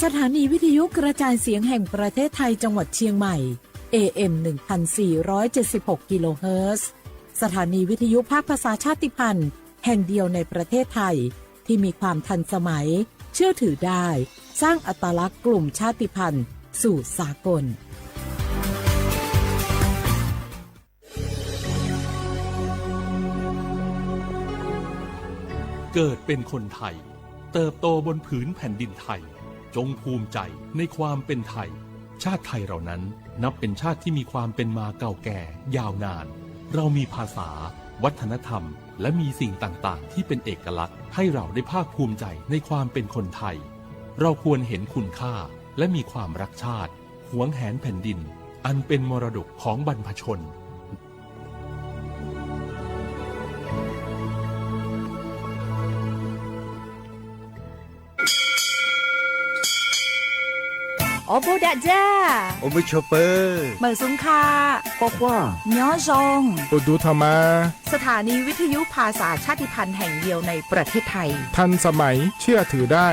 สถานีวิทยุกระจายเสียงแห่งประเทศไทยจังหวัดเชียงใหม่ AM 1476 กิโลเฮิรตซ์สถานีวิทยุภาคภาษาชาติพันธุ์แห่งเดียวในประเทศไทยที่มีความทันสมัยเชื่อถือได้สร้างอัตลักษณ์กลุ่มชาติพันธุ์สู่สากลเกิดเป็นคนไทยเติบโตบนผืนแผ่นดินไทยจงภูมิใจในความเป็นไทยชาติไทยเรานั้นนับเป็นชาติที่มีความเป็นมาเก่าแก่ยาวนานเรามีภาษาวัฒนธรรมและมีสิ่งต่างๆที่เป็นเอกลักษณ์ให้เราได้ภาคภูมิใจในความเป็นคนไทยเราควรเห็นคุณค่าและมีความรักชาติหวงแหนแผ่นดินอันเป็นมรดกของบรรพชนโอโบดะจ้าโอไม่ชอปเปอร์เหมอซุงคาปอกว่าย้อซงอุดูธรรมาสถานีวิทยุภาษาชาติพันธุ์แห่งเดียวในประเทศไทยทันสมัยเชื่อถือได้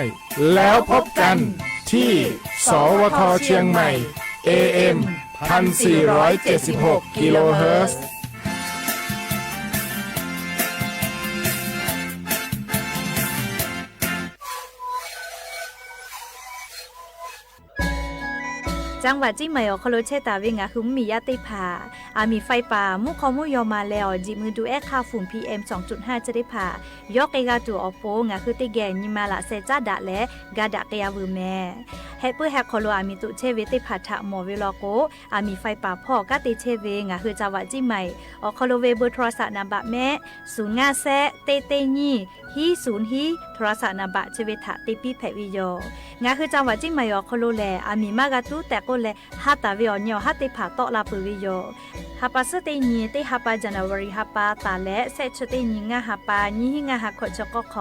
แล้วพบกันที่สวทเชียงใหม่ AM 1476 กิโลเฮิรตซ์จังหวัดจีนใหม่อคโลเชตาเวงาคือมียาติผาอามีไฟป่ามุขมุยอมาแล้วจิมือดูแอค่าฝุ่น PM 2.5 จะได้ผ่ายอกเกกาตัวอโปงาคือติแกนิมาละเซจ้าดะและกาดะเกยาวูแม่เฮเปแฮคโลอามีตุเชเวติผาทะหมอเวลโกอามีไฟป่าพ่อกะติเชเวงาคือจังหวัดจีนใหม่อคโลเวเบอร์โทรศัพท์นำบะแม่0 5แซเตเตญีฮี0ฮีโทรศัพท์นำบะเชเวทะติปีแพวิโยงาคือจังหวัดจีนใหม่อคโลแลอามีมากะตุแต่ก็แลฮัตตาวิอญอฮัตติผาตอลาปุวิโยฮัปปะสติญีติฮัปปะจันวารีฮัปปะตาและเซชติญีงะฮัปปะญีหิงะฮักขจกข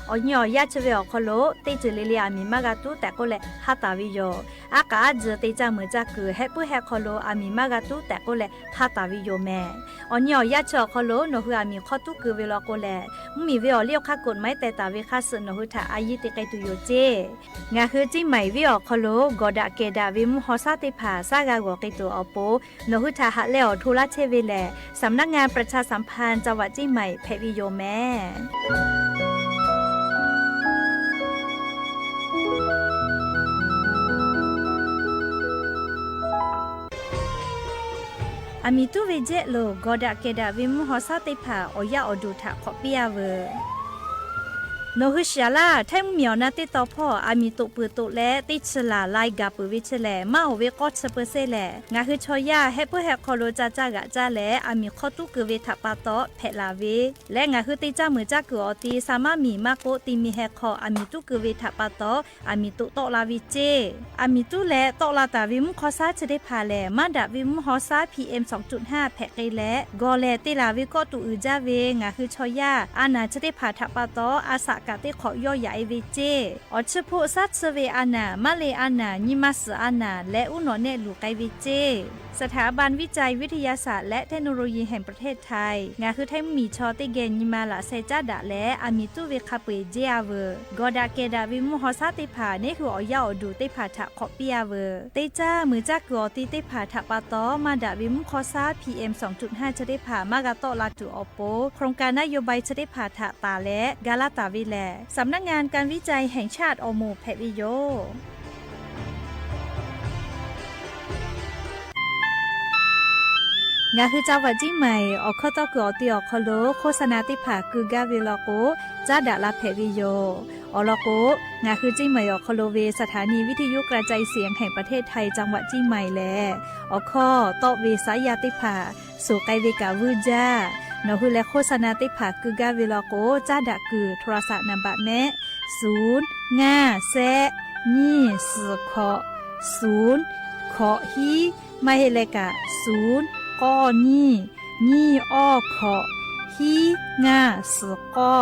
อญอยะชเวอคโลติจลิลิอามีมากะตุแต่ก็แลฮัตตาวิโยอากาจติจามอจักคือเฮปุเฮคโลอามีมากะตุแต่ก็แลฮัตตาวิโยแม่อญอยะชคโลโนฮือามีขอตุคือเวลโกแลมีเวอเลียวคักกฎหมายแต่ตาเวคัสโนฮืทาอายิติไกตุโยเจงาคือจิใหม่เวอคโลกอดะเกดาวิมุฮอซาติผาซากากอกิตัวอโปโนหุทาหะแล้วทุลาเชเวแลสำนักงานประชาสัมพันธ์จังหวัดจีนใหม่เพวิโยแม่อามิตุเวเจโลกอดะเกดาวิมุฮอซาติผาอยาอดูทะขอปิยาเวโนฮุชาลาไทมเมียวนาติตอพ่ออามีตุปือตุและติชลาไลกาปืวิชแลมาเวกอดเซเปเซแลงาคือชอยาเฮเปเฮคอโลจาจากะจาแลอามีขอตุกเวทะปาตอเพลาเวและงาคือติจามือจักอตีสามารถมีมากโกติมีเฮคออามีตุกเวทะปาตออามีตุตอลาวิเจอามีตุและตอลาตาวิมุคอซาจะได้พาแลมาดาวิมุฮอซา PM 2.5 เพเกและกอแลติลาวิกอตุอืจาเวงาคือชอยาอานาจะได้พาทะปาตออาสากะติขอย่อใหญ่เวเจอชโพซัตเซเวอานามาเลอานานิมัสอานาและอุนอเนลูไกเวเจสถาบันวิจัยวิทยาศาสตร์และเทคโนโลยีแห่งประเทศไทยงาคือไทยมีชอติเกนิมาละเซจาดะและอามิตุเวคาเปเจอาเวกอดาเกดาวิมุฮอซาติผานี่คืออยาอดูติผาทะขอปิยาเวเตจ้ามือจักกอติติผาทะปาตอมาดาวิมุคอซา PM 2.5 จะได้ผามากาโตลาตุอโปโครงการนโยบายจะได้ผาทะตาและกาลาตาวิแลสำนักงานการวิจัยแห่งชาติอโมเพวิโยงาคือจังหวัดจีนใหม่อคตกอติอคโลโฆษณาติผาคือกาเวลโกจาดาลาเพวิโยอลโกงาคือจีนใหม่อคโลเวสถานีวิทยุกระจายเสียงแห่งประเทศไทยจังหวัดจีนใหม่แลอคอตอเวสายาติผาสุไกเวกาวูจานหุและโฆษณาติผาคือกาเวลโกจาดาคือโทรศัพท์นำบะแม่0 5แซนี่สือขอ0ขอฮีไม่เฮเลกะ0ก้อนี่อ้อขอฮีงาสือก้อ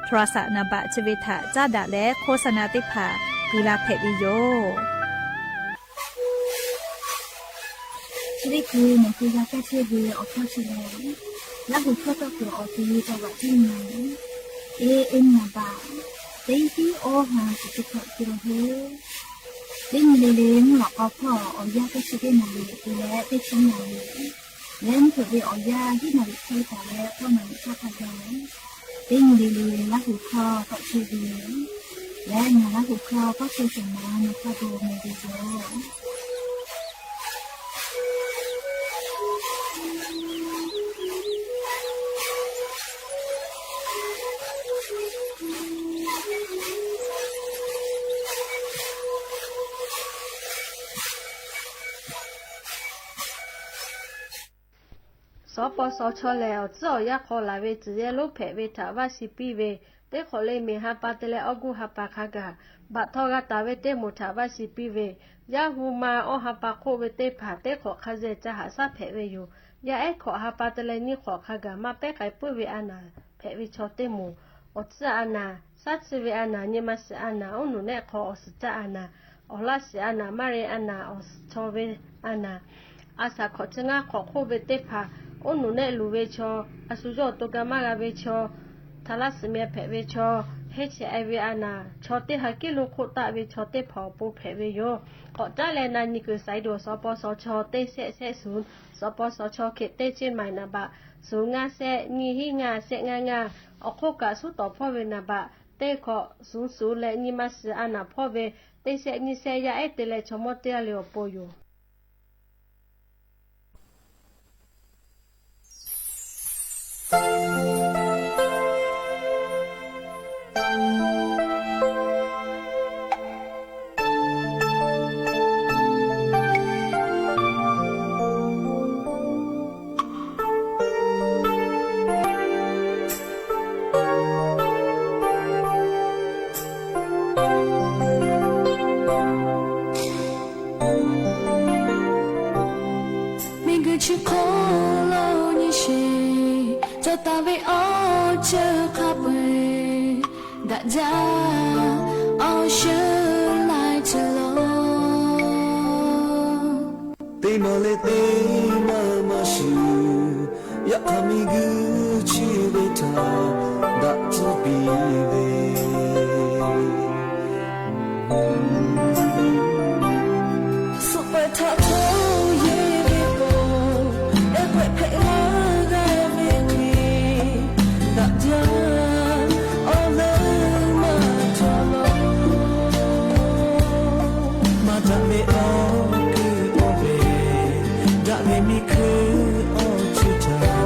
โทรศัพท์นำบะชเวทะจาดาและโฆษณาติผาคือลาเพวิโยนี่คือหนังสือยาแก้เชื้อวีออกข้อเฉลยและหัวข้อต่อตัวออกทีจังหวัดที่ไหนAM นาบาเต็มที่โอหาสุดขอบกิโลเฮิรตซ์ Đến lê lê ngọt có phỏ ở gia cái sự cái này thì lẽ cái chính này Đến thử về ở gia cái này thay cả lẽ có mà cho thật đó Đến lê lê lá hủ kho có chơi gì Lẽ nhà lá hủ kho có chơi chẳng mà cho đồ này đi rồiสปสชแล้วเจ้าอยากขอลาเวจีเยลูกเพเวทาวาสิปีเวเตขอเลยมีฮาปาเตเลอกูฮาปาคากาบัดทอกาตาเวเตมุทาวาสิปีเวยาฮูมาอฮาปาโคเวเตผาเตขอคาเจจะหาซาเพเวอยู่ยาไอขอฮาปาเตเลนี่ขอคากามาเปไกปุเวอานาเพเวชอเตมูอดซาอานาซัดเวอานาเนี่ยมาสอานาอนุเนขออสจาอานาอลาสอานามาเรอานาอสชอเวอานาอาสาขอจงาขอโคเวเตผาโอนุเนลูเวชออสุโจตุกามากาเวชอทาลัสเมียเพเวชอเฮชไอเวอานาชอเตฮักกิโลโคตาเวชอเตเผาปูเพเวโยขอจ้าแลนานี่คือไซโดสปสชเตเสเสศูนย์สปสชเขตเตเจนใหม่นาบะสูงาเสนีหิงาเสงางาอโคกะสุต่อพ่อเวนาบะเตขอสูและนิมาสอานาพ่อเวเตเสนิเสยาเอเตเลชมอเตเลโอโปโยTe male te mama shu ya kami gu chi beta da tu bi ve Super ta to ye be go e kwe pe la ga ve ki da ja all the ma to lo ma da me all miคือออกชิตา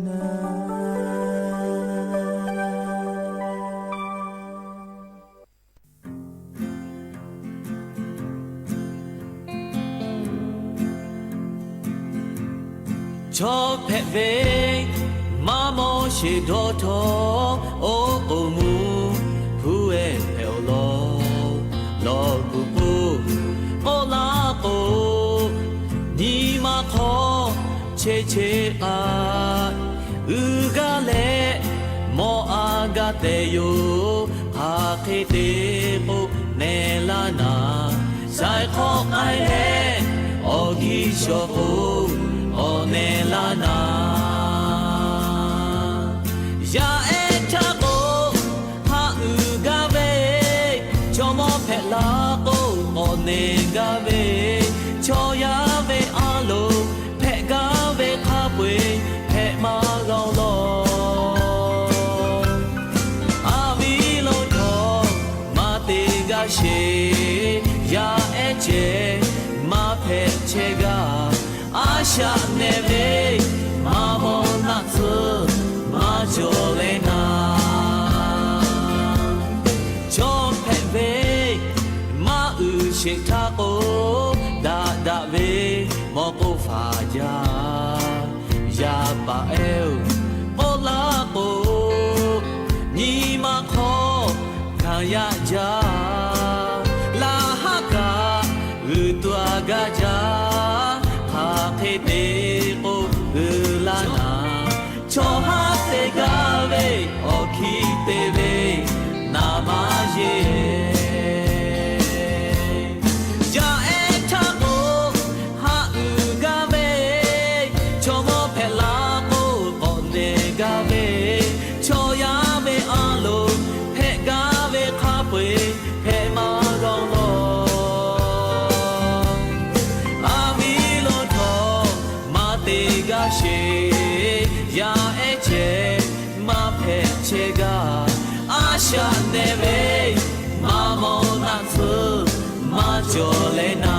ชอบแผ่เวมาโมชิโดโทโอโอมูผู้เอเอลโลโลกูปูโอลาโกนีมาขอเชเชอาอืกาเลโมอากาเตโยหาเคเตปุเนลานาใส่ขอไอเลโอกิโชโอโอเนลานายาเอชาโกฮาอืกาเวชอมอเพลาโกโอเนกาเวชอยาเวอาโลเพกาเวคาเวเพมาลองลอาวิโลทอมาเตกาเชยาเอเจมาเพเชกาอาชาเนเวมาโมนาซมาโจเลนาชอมเพเวมาอือเชทาโกดาดาเวมอโกฟาจายาปาเอลโอลาโกนีมาขอขายาจาลาฮากาอือตัวกาจาเคเตโอลานาชอฮาเตกาเวโอคิเตเวนามาเยยาเอทาโกฮาอืกาเวชอมอเพลาโกโอเนกาเวชอยาเวอาโลเพกาเวคาเวเพมารองโลเชยาเอเจมาเพเชกาอาชาเนเวมาโมนาซมาโจเลนา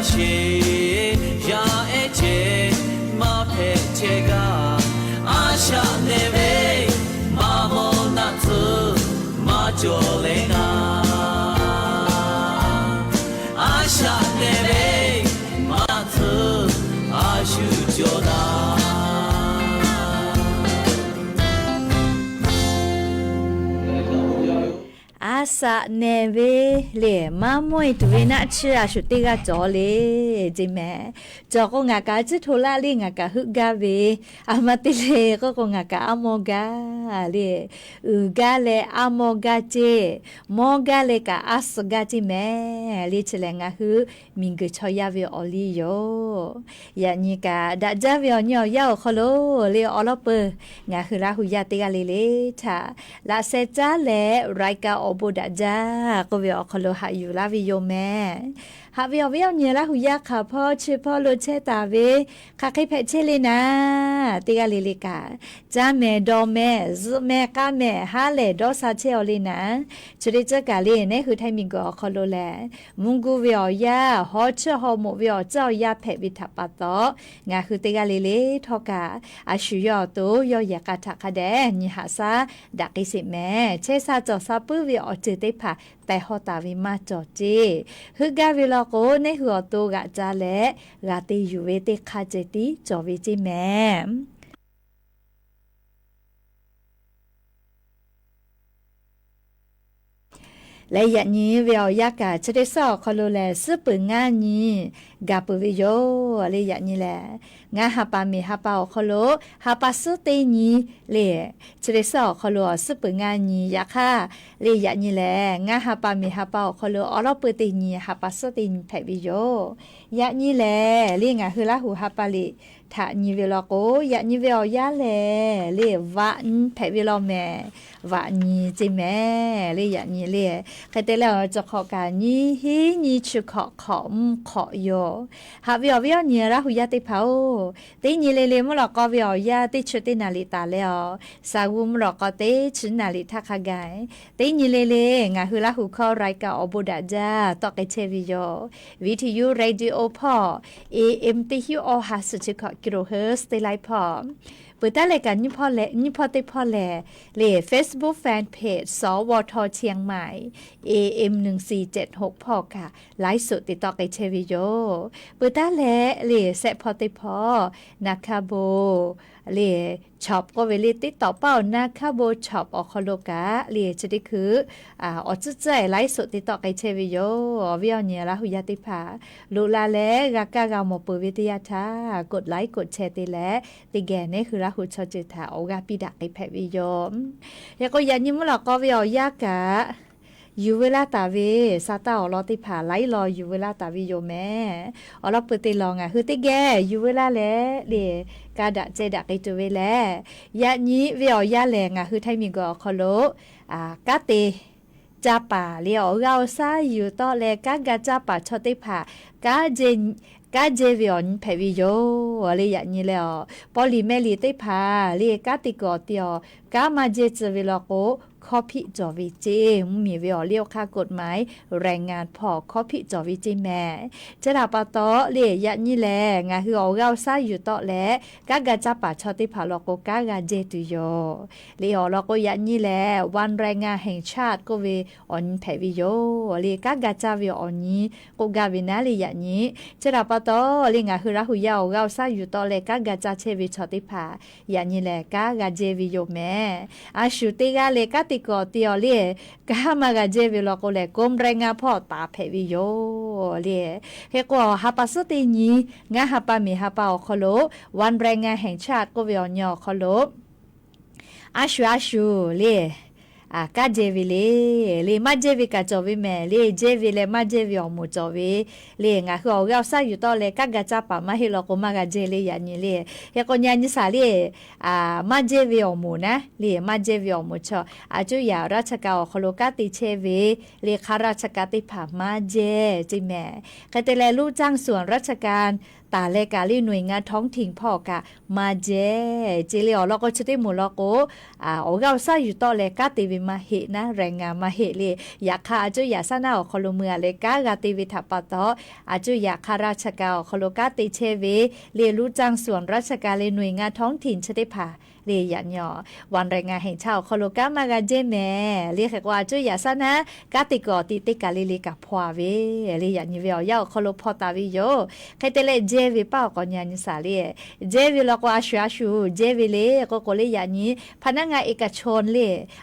เชยาเอเจมาเพเชกาอาชาเนเวมาโมนาซมาโจเลนาอาชาเนเวมาซอาชูโจนาอาสะเนเวเลมามวยตเวนะเชื่อชุติกาจอเลจิแม่จอก็งากาจิโทลาเลงากาฮึกาเวอามาติเลก็งากาอโมกาเลอืกาเลอโมกาเจโมกาเลกาอัสกาจิแม่เลชเลงาฮึมิงกชอยาเวออลีโยยานิกาดาจาเวอญอยาขโลเลออลเปงาฮึลาหุยาติกาเลทาลาเซจาเลไรกาโอบูดาจาก็เวอคโลหาอยู่ลาวิโยแม่หาเวอเนละหุยาขาพ่อชื่อพ่อโลเชตาเวคาคิเพเชเลนาติกาลิลิกาจาเมดอเมซุเมกาเมฮาเลดอซาเชอลินาชุริจกาเลเนคือไทมิงก็คโลแลมุงกูเวอยาฮอชฮอโมเวอเจ้ายาเพวิทัปปะตองาคือติกาลิเลทอกาอาชุยอโตยอยากาทักแดนิหาซาดักกิสิแม่เชซาจอซาปื้อเวอเจติผาแต่ฮอตาวิมาจอเจฮึกาเวลโกในหัวโตกะจาเลกาติยูเวติคาเจติจอเวจิแม่ และอย่างนี้เวียวยากาจะได้สอคอโลแลซื้อปืนงานนี้กาปวิโยอะไรอย่างนี้แหละงาฮาปามีฮาปาคอโลฮาปาซื้อเตนี้เลยจะได้สอคอโลซื้อปืนงานนี้ยาค่ะเลยอย่างนี้แหละงาฮาปามีฮาปาคอโลออลปืนเตนี้ฮาปาซื้อเตนี้แผ่วิโยอย่างนี้แหละเลยงาฮือลาหูฮาปาลีถ้านี่เวลาโกอย่างนี้เวลายาแลเลวะนแผ่เวลาแม่วะนี่จิแม่เลอย่างนี้เลใครแต่แล้วจะขอการนี้ฮีนี่ชุขขอโยหาเวลเนี่ยละหุยาติเผาตีนี่เลมลก็เวลยาติชุตินาลิตาแล้วสาวุมลก็ติชุนาลิทักกายตีนี่เลงาหุละหุเข้ารายการอบุดาจาตอกเชวิโยวิทยุเรดิโอพอ AM ติฮิโอหาสุจิขอกิโลเฮิรตซ์ได้ไลฟ์พอเปิดได้รายการนี่พอแหละนี่พอติพอแหละเล Facebook Fanpage สวทเชียงใหม่ AM 1476พอค่ะไลฟ์สดติดต่อกับเชวิโยเปิดได้แหละเลแซพอติพอนะคะโบเลช็อปก็เวลิติต่อเป้านะคะโบช็อปออคโลกะเลจะได้คืออจุใจไลฟ์สดติดต่อกับเชวิโยเวียเนี่ยละหุยาติภาลูลาแลกากากาโมเปวิทยาทากดไลค์กดแชร์ติแลติแกนี่คือละหุชจิตาโอกาปิดักไอแพวิโยแล้วก็ยันยิมลก็เวียยากะอยู่เวลาตาเวซาตาอลอติผาไลรออยู่เวลาตาวิโยแม่อลอเปติลองคือติแกอยู่เวลาแลเลกาดะเจดะไกตัวเวแลยะนี้เวียยะแลงคือไทมีก็คอโลกะเตจาป่าเลียวเราซาอยู่ต่อแลกากะจาป่าชอติผากาเจเวียนแพวิโยอะไรอย่างนี้แล้วปอลิเมลีติผาเลกาติกอเตียวกามาเจเจเวลโกคอพิจอวิเจมีเวียเลี้ยวค่ากฎหมายแรงงานพอคอพิจอวิเจแม่จะดาปะตอเลียนี่แหละงาคือเอาเราซาอยู่ต่อแลกากะจับปะชอติผาลโกกากะเจตุโยเลียลโกยันนี่แหละวันแรงงานแห่งชาติก็เวออนแพวิโยเลียกากะจาเวออนนี้ก็กาเวนาเลียนี้จะดาปะตอเลียงาคือราหุยาเอาเราซาอยู่ต่อแลกากะจาเชวิชอติผายันนี่แหละกากะเจวิโยแม่อาชุติกาเลกาติก็เตียวเลียกามากาเจวิโลโกเลกมแรงงาพ่อตาเพวิโยเลียเฮก็ฮับปัสตินีงาฮับปามีฮับปาคโลวันแรงงานแห่งชาติก็เวียญอคโลอาชูเลียกาเจวิเลมาเจวิกาจอวิแม่เลเจวิเลมาเจวิอมูจอวิเลงาคือเอาเราซาอยู่ต่อเลกากะจาปามาเฮโลโกมากาเจเลยานี่เลเฮก็ญาณิสาเลมาเจวิอมูนะเลมาเจวิอมูชอจุยาราชกาคโลกาติเชเวเลคาราชกาติผามาเจจิแม่กะเตเลลูกจ้างส่วนราชการตาเลกาลีหน่วยงานท้องถิ่นพ่อกะมาเจเลียวแล้วก็ชติมูลโกเอาเราซาอยู่ต่อเลกาติวิมาเหนะแรงงานมาเหเลยอยากคาอาจุยาซานาคโลเมือเลกากาติวิทัปตออาจุยาคาราชกาคโลกาติเชเวเรียนรู้จ้างส่วนราชการเลหน่วยงานท้องถิ่นชติผาเรียนยอวันแรงงานแห่งชาติคโลกามากาเจแม่เรียกว่าจุยาซานะกาติกอติติกาลิลิกาพวาเวเรียนเวียวยาวคโลพอตาวิโยใครเตเลเจวิป้าก่อนยานิสาลีเจวิลกว่าชูเจวิเลก็โกเลยยานี้พนักงานเอกชนเล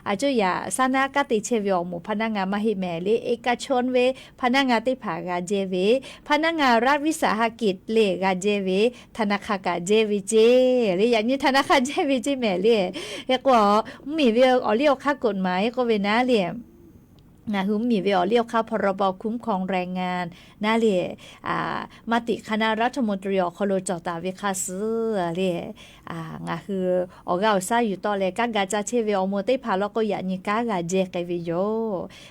อาจุยาซานะกาติเชวิอหมู่พนักงานมหิแม่เลเอกชนเวพนักงานติผากาเจเวพนักงานรัฐวิสาหกิจเลกาเจเวธนาคารกาเจวิเจเรียนนี้ธนาคารเจวิเจแม่เรียกว่ามีเวียอเลี้ยวค่ากฎหมายก็เวนะเรียนะหุมมีเวียเลี้ยวค่าพรบคุ้มครองแรงงานน่าเรียมติคณะรัฐมนตรีคโลจตาวิคาสเรียงาคือออกเอาซาอยู่ต่อเลยกากาจาเชเวียอโมเตพาแล้วก็อย่านิกากาเจเกวิโย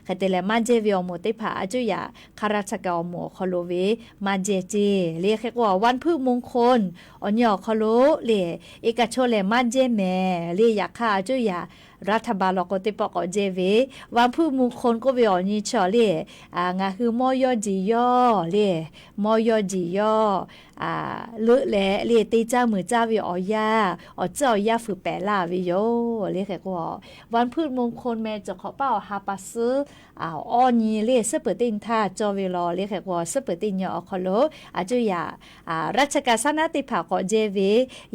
คเตเลมาเจเวียอโมเตพาอาจุยาคาราชกาโมคโลเวมาเจเจเรียกว่าวันพืชมงคลอันยอคโลเรียเอกชนเลมาเจแม่เรียอยากค่าอาจุยารัฐบาลก็ติปกเจเววันพืชมงคลก็เวียนี่ชอเรียงาคือมอยจียอเรียมอยจียอลุแลเรียตีจ้ามือจ้าวิอยาเจ้ายาฝือแปลาวิโยเรียกว่าวันพืชมงคลแม่จะขอเป้าฮาปัสอ้อนี้เรียกเสเปตินท่าจอเวลอเรียกว่าเสเปตินยอคโลอาจุยาราชการสนาติภาก็เจเว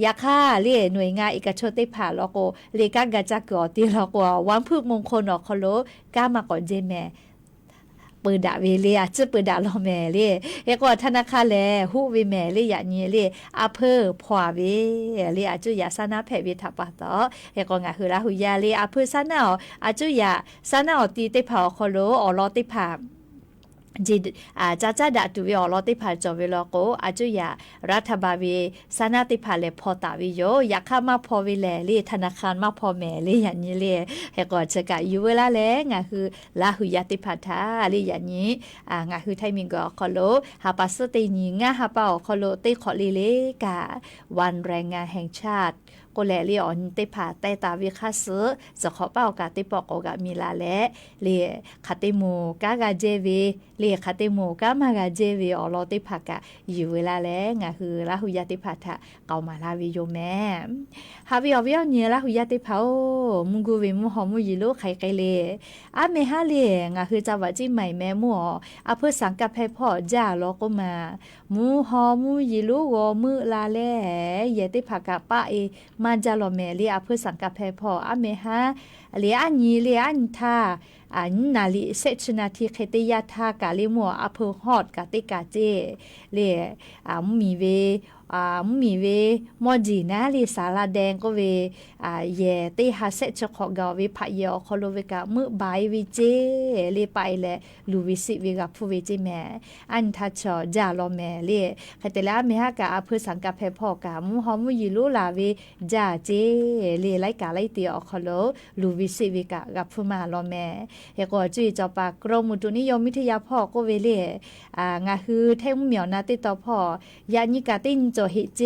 ยาค่าเรียหน่วยงานเอกชนติภาแล้วก็เรียกกาจักกอตีแล้วก็วันพืชมงคลอคโลกามาก็เจแม่ เปิดดาเวเลียจะเปิดดาลอแม่เลยเฮก็ธนาคารแลฮู้เวแม่เลยอย่านี้เลยอาเพอพวาเวเลยอาจุยาสนาแพเวทับปะตอเฮก็งะคือลาหุยาเลยอาเพอสนาอาจุยาสนาตีเตพาคอโลออลอติพาจีจ้าดาตุวิอลอติพาจอเวลโกอาจุยารัฐบาลเวสนาติพาเลพอตาวิโยอยากข้ามาพอเวแลเลยธนาคารมาพอแม่เลยอย่างนี้เลยเฮก็จะกะอยู่เวลาแลงะคือลาหุยาติพาทาเลยอย่างนี้งะคือไทมิงก็คอโลหาปัสเตนีงะหาเปาคอโลเตขอลีเลกะวันแรงงานแห่งชาติก็แลเลียอนเตผาใต้ตาวิคาซึจะขอเป้ากาติปอกกะมีลาและเลียคาติโมกากาเจเวเลียคาติโมกามากาเจเวอลอติผากะอยู่เวลาและงะคือลาหุยาติผาทะเกามาลาวิโยแม่ฮาวิอวิอเนียลาหุยาติผามุงกูเวมุหอมุยิโลไขไกเลอาเมฮาเลียงะคือจาวะจิใหม่แม่มัวอาเพื่อสังกัดให้พ่อจ้าลอก็มามูหอมุยิโลวมือลาและเยติผากะป้าเอมาจาลอแม่เลียเพื่อสังกัดให้พ่ออาเมฮาเลียอันนี้เลียอันทาอันนาลิเซชนาทีเคติยาทากาลิมัวอเพอฮอดกาติกาเจเลียมีเวมีเวมอจีนะลีสาลาแดงก็เวเยติฮาเซชขอกาเวพะเยอคอโลเวกะมือบายวิเจลีไปแลลูวิสิเวกะผู้เวจิแม่อันทัชจาลอแม่เลคเตลาเมฮากะอเพอสังกัดเพพอกะมุฮอมุยิลุลาเวจาเจลีไลกาไลติอคอโลลูวิสิเวกะกับผู้มาลอแม่เฮก็จุยจอปากรมอุตุนิยมวิทยาพ่อก็เวเลงาคือแท่งเหมียวนาติต่อพ่อยานิกาตินจอเฮเจ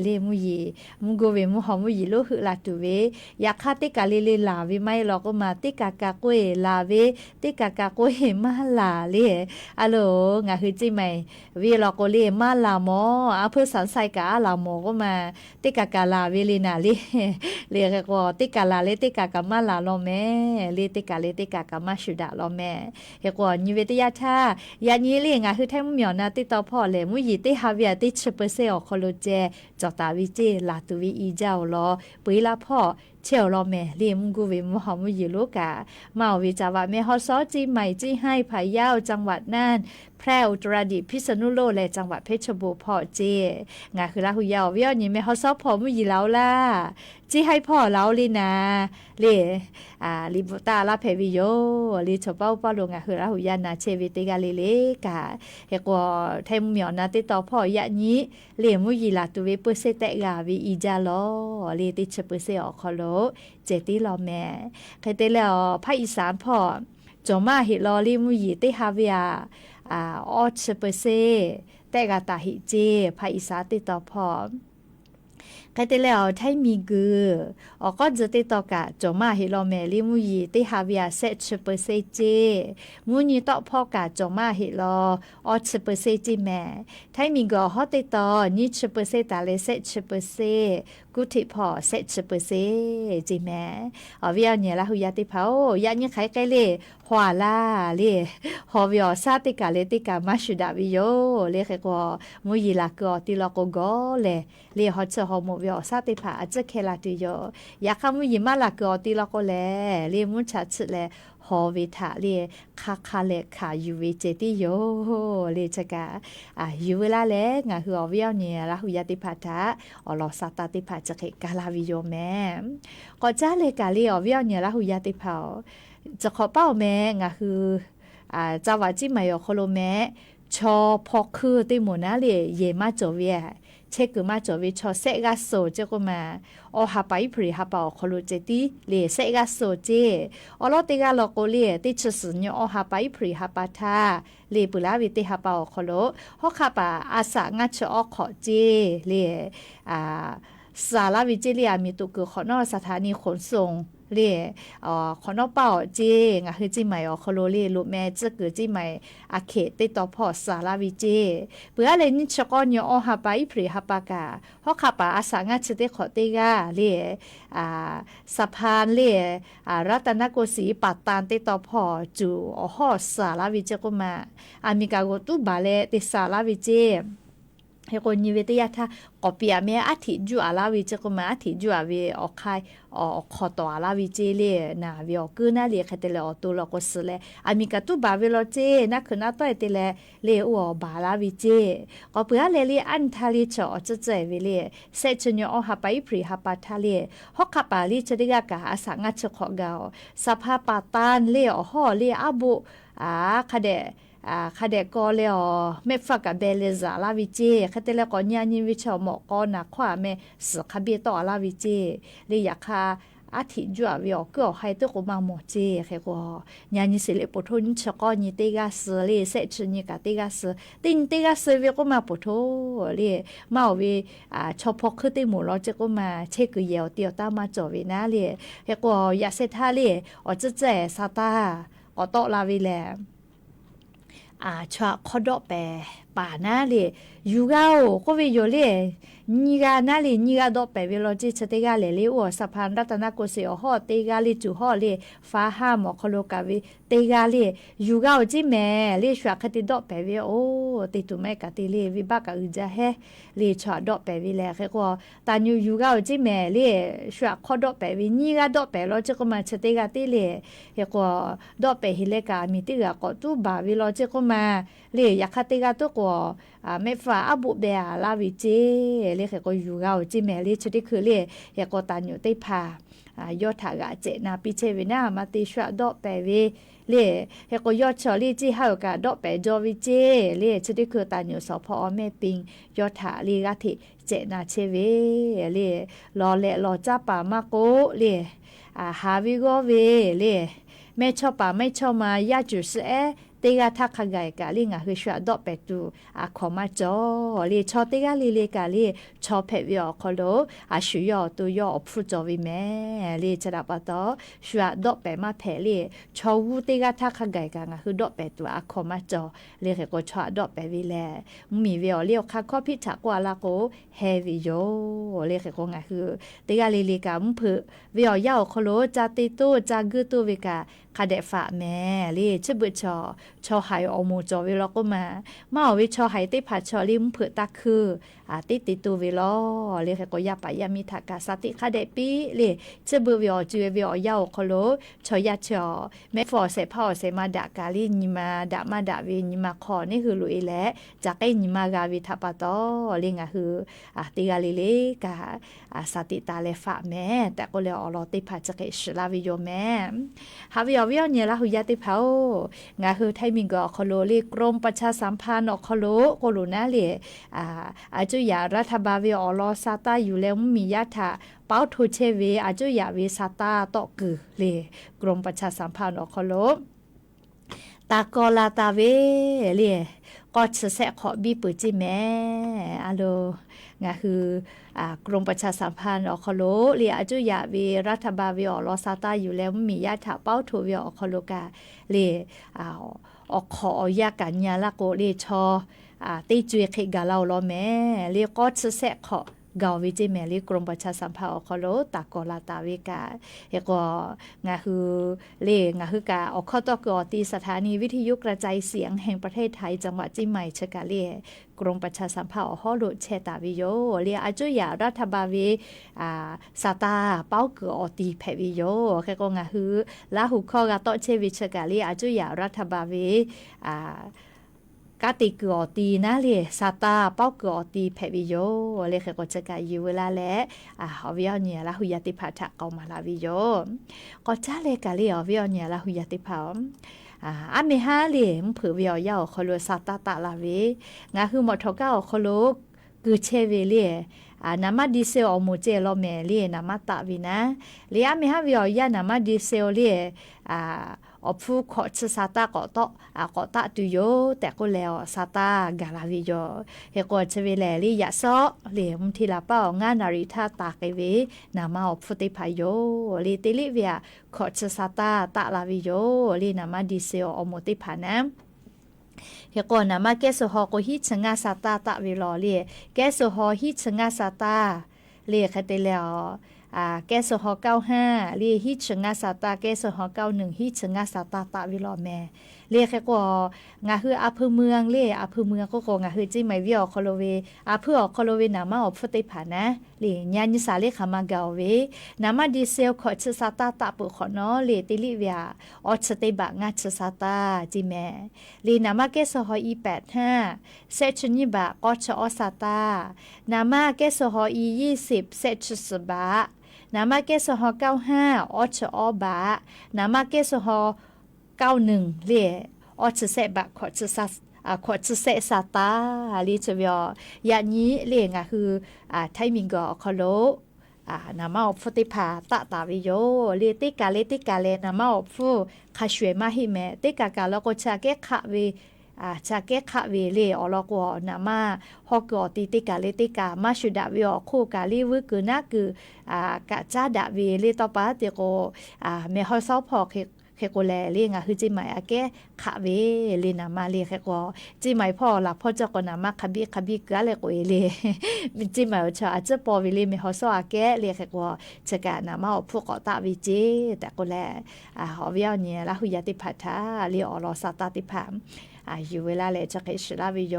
เลมุยีมุโกเวมุหอมุยีโลหึลาตุเวยาคาติกาเลลาเวไม่หรอกมาติกากาโกเอลาเวติกากาโกเฮมาลาเลอะโลงาคือจิไหมเวลอกเลมาลามอเพื่อสันไซกาลามอก็มาติกากาลาเวเลนาเลเลก็ติกาลาเลติกากามาลาลอแม่เลติกาเลติกากามาชุดาลอแม่เฮก็นิเวตยาทายานี้เลงาคือแท้เหมียวนาติต่อพ่อเลยมุยีติฮาเวียติเชเปเซอคอโลเจจอตาวิเจลาตุวิอีเจ้าลอปุยลาพ่อเชลลอแม่เลียมกูเวมหอมยิโลกามาวิจาวะแม่ฮอซอจีใหม่จีให้พะเยาจังหวัดน่านแพร่อุตรดิตถ์พิษณุโลกและจังหวัดเพชรบูรณ์พ่อเจงาคือลาหุยาวเวียวนี่แม่ฮอซอพ่อมุยิแล้วล่ะจีให้พ่อแล้วลีนาเลลิบตาลาเพวิโยลิชเป้าป้าลงคือลาหุยานาเชวิติกาเลกาเฮกว่าไทมเหมียวนาติต่อพ่อยะนี้เลมุยิลาตุเวเปเซเตกาวิอีจาลอเลติเชเปเซอคอโลเจติลอแม่ใครเตแล้วภาคอีสานพ่อจอมาฮิลอลิมุยิติฮาเวียออเชเปเซเตกาตาฮิเจภาคอีสานติต่อพ่อใครเตแล้วไทมีกือก็จะติดต่อกะจอมาฮิลอแมลิมุยีติฮาเวียเซชเปอร์เซเจมุนีต่อพ่อกะจอมาฮิลออชเปอร์เซจิแม่ไทมีก็ฮอติต่อนิชเปอร์เซตาเลเซชเปอร์เซกุติพ่อเซชเปอร์เซจิแม่เวียเนี่ยละหุยาติเผายานี่ไขไกเลหัวลาเลฮอวิอซาติกาเลติกามาชุดาวิโยเลเขก็มุยีลากอติลอกโกเลฮอชฮอมวิอซาติผาจะเคลาติโยอยากมุยีมาลากอติลอกเลมุชาชเลฮอวิทาเลคาเลคายูวิเจติโยเลจะกายูเวลาเลงาฮือวิอเนี่ยละหุยาติผาทาอลอซาตาติผาจะเคกาลาวิโยแม่ก็จ้าเลกาเลวิอเนี่ยละหุยาติผาจะขอเป้าแม่งาคือจาวาจิมายอโคโลแม่ชอพอคือติโมนาเลเยมาจอเวียเชกุมาจอวิชอเซกาโซเจกุมาอฮาไปพริฮาปาโคโลเจติเลเซกาโซเจอลอติกาโลโกเลติชสุญอฮาไปพริฮาปาทาเลปุลาวิติฮาปาโคโลฮอคาปาอาสางาชอขอเจเลสาลาวิจิเลียมีตุกุขอนอสถานีขนส่งเลขอนอเป้าเจงคือจิใหม่คอโลเลลูกแม่จะเกิดจิใหม่อาเขตติต่อพอสาลาวิเจเปื่อเลยนิชกอนยอฮาไปพริฮาปากาฮอคาปาอาสางาชเตขอติกาเลสะพานเลรัตนโกสีปัตตานติต่อพอจูฮอสาลาวิเจกุมาอามิกาโกตุบาเลติสาลาวิเจ เฮโกนิเวตยาทากอปียเมอาทิจูอาลาวิเจก็มาอาทิจูอาเวออกไข่ออกคอตอาลาวิเจเลนาเวอกืนาเลคเตเลอตุลก็สเลอามิกาตุบาเวโลเจนะคือนาต้อยเตเลเลออบาลาวิเจก็เปือเลเลอันทาลิชอจะเจเวเลเซชญอหาไปพริหาปาทาเลฮอกคาปาลิจะได้กะอาสังงัชขอกาวสภาปาตานเลอฮอเลอาบุคาเดคาเดกอเลอเมฟักกะเบเลซาลาวิเจคาเตเลกอญาณิวิชอหมอกอนาควาเมสคาเบตอลาวิเจเลยาคาอาทิจัววิอก็ให้ตกมาหมอเจเฮกญาณิสิเลปโทนิชกอนิเตกาสเลเซชนิกาเตกาสตินเตกาสวิก็มาปโทเลมาวิชอพอคือติหมูลอเจก็มาเชกเยอเตียวตามาจอวินาเลเฮกยาเซทาเลอจะเจซาตาอตอลาวิแลชะคอดอเปป่านาเลยูกาโอก็เวโยเลนีกานาเลนีกาดอเปเวโลจิชเตกาเลเลอสะพานรัตนโกสิอฮอเตกาเลจุฮอเลฟ้าห้ามอคโลกาเวเตกาเลยูกาโอจิแมเลชวคติดอเปเวโอติตุเมกะติเลวิบากะอึจาเฮเลชอดอเปเวเลเฮก็ตานูยูกาโอจิแมเลชวคอดอเปเวนีกาดอเปโลจิก็มาชเตกาติเลเฮก็ดอเปฮิเลกามีติกะก็ตุบาเวโลจิก็มาเลยาคติกาตุก็เมฟ้าอบุเบาลาวิเจเลเขก็อยู่เราจิแมเลชุดที่คือเลยก็ตันอยู่ได้พายอดถากะเจนาปิเชวินามาติชวดอเปเวเลเฮก็ยอดชอลีจิเฮากะดอเปจอวิเจเลชุดที่คือตันอยู่สพอแม่ปิงยอดถาลีกะทิเจนาเชเวเลรอเลรอจ้าป่ามาโกเลฮาวิโกเวเลแม่ชอบป่าไม่ชอบมายาจุสเตกาทักขไกกะลิงะคือชวดอเปตูขอมาจอลีชอเตกาลีเลกะลีชอเพวิอคอโลชุยอตุยอฟุจอวิแมลีจระปะตอชวดอเปมาเพลีชอวูเตกาทักขไกกะงะคือดอเปตูขอมาจอลีเขก็ชวดอเปวิแลมีวิอเลียวคักขอพิถากว่าลาโกเฮวิโยลีเขก็งะคือเตกาลีเลกะมผึวิอยาวคอโลจาติตุจากึตุวิกะคาเดฟะแม่ลีชบุชอหายอมูจอวิลก็มาวิชอหายติผัดชอลิมเผือตาคือติตูวิลเรียกก็ยาปายามิทากาสติคาเดปีเลชบุวิอจูวิอยาวคโลชอยาชอแม่ฟอเสพ่อเสมาดากาลินิมาดามาดาวินิมาคอนี่คือลุยและจากไอ้นิมากาวิทัปตอเรียกคือติกาลิเลกาสติตาเลฟะแม่แต่ก็เลยอรอติผัดจะเกชลาวิโยแม่ฮาวิอวิอเนี่ยละหุยาติเผางาคือไทยมิงก็คโลเลกรมประชาสัมพันธ์คโลโคโลนาเลอาจุยารัฐบาลวิอลอซาตาอยู่แล้วมียะถาเป้าทุเชเวอาจุยาวิซาตาตอกือเลกรมประชาสัมพันธ์คโลตากอลาตาเวเลก็จะแสขอบีปืจิแม่อะโลงาคือกรมประชาสัมพันธ์คโลเลียอาจุยาวิรัฐบาลวิอลอซาตาอยู่แล้วมียะถาเป้าทุวิอคโลกาเลออกขอยากันยาละโกเลชอตีจุยเขกาลาลอแม่เรียก็จะแสขอกาวิจิแมลีกรมประชาสัมพันธ์คโลตากอลาตาวิกาเฮก็งาคือเลงาคือกาออกข้อตอกอตีสถานีวิทยุกระจายเสียงแห่งประเทศไทยจังหวัดเชียงใหม่ชกาเลกรมประชาสัมพันธ์ฮอโลเชตาวิโยเรียอาจุยารัฐบาลวิซาตาเป้าเกอตีเพวิโยแค่ก็งาคือลาหุข้อกาโตเชวิชกาเลอาจุยารัฐบาลวิกาติกอตีนะเลซาตาเป้ากอตีเพวิโยเลเขก็จะกายอยู่เวลาและฮอวิอเนี่ยละหุยติภาทะเกามาลาวิโยก็จ้าเลกาเลฮอวิอเนี่ยละหุยติภาอาเมฮาเลมเผือวิอยาวคโลซาตาตาลาเวงาคือหมดทอกาคโลกือเชเวเลนามาดีเซลอมูเจลอเมเลนามาตาวินะเลอาเมฮาวิอยานามาดีเซลเลอฟูขอชซาตาก็ตก็ตตุโยแต่ก็แล้วซาตากาลาวิโยเฮก็เชเวเลลียะซอเลมทีละเป้างานาริทาตาเกเวนามาอฟุติพายโยลีติลิเวียขอชซาตาตาลาวิโยลีนามาดีเซลอมูติพานะเฮก็นามาเกสฮอก็ฮิชงาซาตาตะวิลอเลเกสฮอฮิชงาซาตาเลคเตแล้ว แก้สห95เรียฮิชงาสาตาแก้สห91ฮิชงาสาตาตะวิลอแม่เรียกแค่ก็งาคืออำเภอเมืองเรียอำเภอเมืองก็งาคือจิไม่วิอคอโลเวอำเภอคอโลเวนามาอฟติผานะเรียญาณิสาเลขามาเกาเวนามาดีเซลขอชสาตาตะปุขอเนาะเรียติลิเวียอสติบะงาชสาตาจิแม่เรียนามาแก้สหอี85เซชนิบะก็ชอสาตานามาแก้สหอี20เซชสบะนามาแก้สห95อชอบะนามาแก้สห91เรียอชเซบะขอชสาขอชเซสาตาลีจะเวียยานี้เรียงคือไทมิงก็คอโลนามาอฟติผาตะตาวิโยเรียติกาเลนามาอฟคาชวยมาหิเมติกาแล้วก็ชาเกขะเวชาเกขะเวเลอลอกวนามาฮอกอติติกาเลติกามาชุดาวิอคู่กาลีวึกือนะคือกะจาดาเวเลต่อปาติโกเมฮอซอพอเคโกแลเรียงคือจิหมายแกขะเวเลนามาเรียกก็จิหมายพ่อหลักพ่อเจ้าก็นามาคบิกะเลโกเอเลจิหมายชาอาจจะปอวิเลเมฮอซอแกเรียกก็จะกะนามาพวกตะวิจิแต่ก็แลฮอวิอเนี่ยละหุยติพัทธาเรียอลอสตาติพามอยู่เวลาเลยจะเกิดสลาวิโย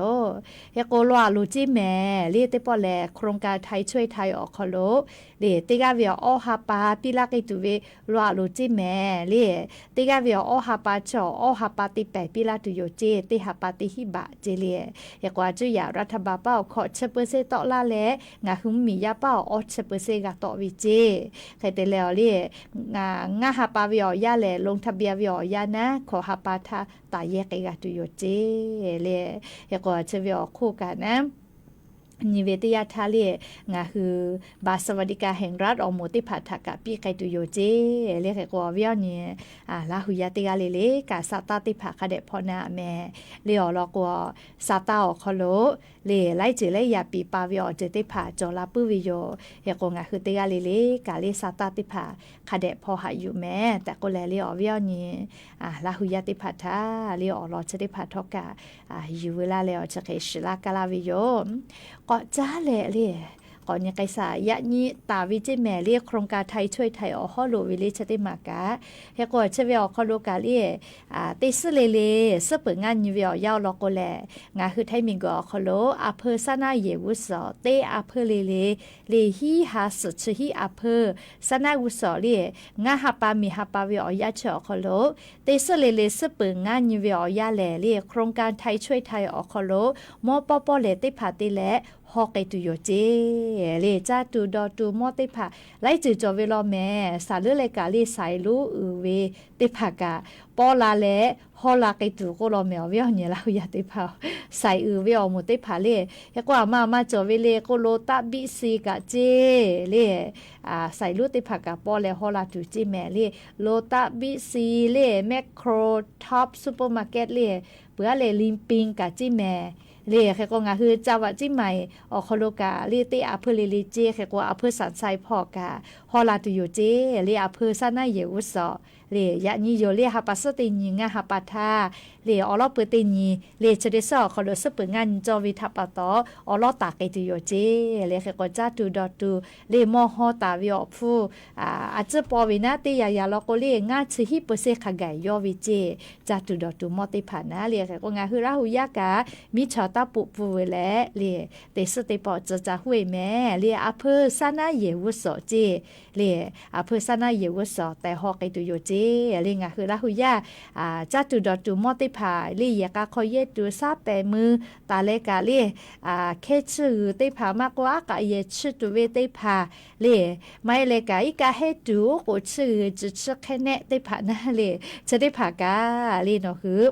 เฮโกลัวลูจิแม่เรียกติปอแลโครงการไทยช่วยไทยออกคอโลเรียติกาวิออฮาปาปิลากิตุเวลัวลูจิแม่เรียติกาวิออฮาปาชออฮาปาติแปปิลาตุโยเจติฮาปาติฮิบะเจเลียเฮกว่าจุยารัฐบาลเป้าขอเชเปเซตอลาแลงาหุมมียาเป้าออเชเปเซกาตอวิเจใครแต่แล้วเรียงาฮาปาวิอยาแลลงทะเบียนวิอยานะขอฮาปาทาตาแยกกาตุโยเจเลยเฮก็จะวิอคู่กันนะนิเวศยาทาเลงาคือบาสวัสดิการแห่งรัฐอโมติพัฒกะปีไกตุโยเจเรียกก็วิอเนี่ยลาหุยาติกาเลกาสาตาติภาคเดพอนาแม่เลียวลอกว่าสาตาอคโลเลไลจิเลยยาปีปาวิอเจติภาจอลาปุวิโยเฮก็งาคือติกาเลกาเลสาตาติภาคเดพอหาอยู่แม่แต่ก็แลเลียววิอเนี่ยลาหุยาติพัฒาเลียวลอเจติภาทกะอยู่เวลาแล้วจะเกชลากาลาวิโยก็จ้าแหละเลยก่อนยังไกษายะนี้ตาวิจิแม่เรียกโครงการไทยช่วยไทยออฮอโลวิลิชติมากะเฮก็เชเวอคอโลกาเลียติสเลสเปิงานยูเวียาวลอกแลงาคือไทยมิงก็คอโลอเพอซานาเยวุสอเตอเพอเลฮีฮาสชฮีอเพอซานาวุสอเลียงาฮาปามีฮาปาวิอยาชอคอโลติสเลสเปิงานยูเวียาแลเรียกโครงการไทยช่วยไทยออคอโลมอปอเลติพาติและฮอกไอตุโยเจเลจ้าตูดอตูมอติผาไลจือจอเวลอแม่สาเลือเลกาลีสายรู้เวติผากะปอลาและฮอลาไกตูก็รอแมวเวียเนี่ยเราอยากติผาใส่เวียหมดติผาเลยกว่ามาจอเวเลก็โลตาบิซีกะเจเลใส่รู้ติผากะปอและฮอลาตูจิแม่เลโลตาบิซีเลแมคโครท็อปซูเปอร์มาร์เก็ตเลเปือเลลิมปิงกะจิแม่เรียกก็งาคือจาวะจิใหม่ออกโคโลกาเรียติอเพลิลิเจแค่ก็อเพสันไซพอกาฮอลาตุโยเจเรียอเพซานาเยอุสอเรียยะนี้โยเรียฮาปัสติญิงาฮาปาทาเรียอลอเปติญีเรียเจเดซอคอโลสเปงานจอวิทัปตออลอตาเกตุโยเจเรียแค่ก็จาตูดอตูเรียมอฮอตาวิอฟูอาจจะปอวินาติยาลอโกเรียงาชฮิเปเซขะไกยอวิเจจาตูดอตูมอติผานะเรียแค่ก็งาคือราหุยากามิชอตาปุปูเวแลเรียเตสติปอจะห้วยแม่เรียอเพซานาเยวุสอเจเรียอเพซานาเยวุสอแต่ฮอเกตุโยเจเรียงาคือราหุยาจาตูดอตูมอติผาเรียกาคอยเยตูซาเปมือตาเลกาเรียเคชื่อติผามากกว่ากะเยชื่อตัวเวติผาเรียไม่เลกาอีกาเฮตูโกชื่อจะชื่อแค่เนติผานะเรียจะติผากาเรียนอคือ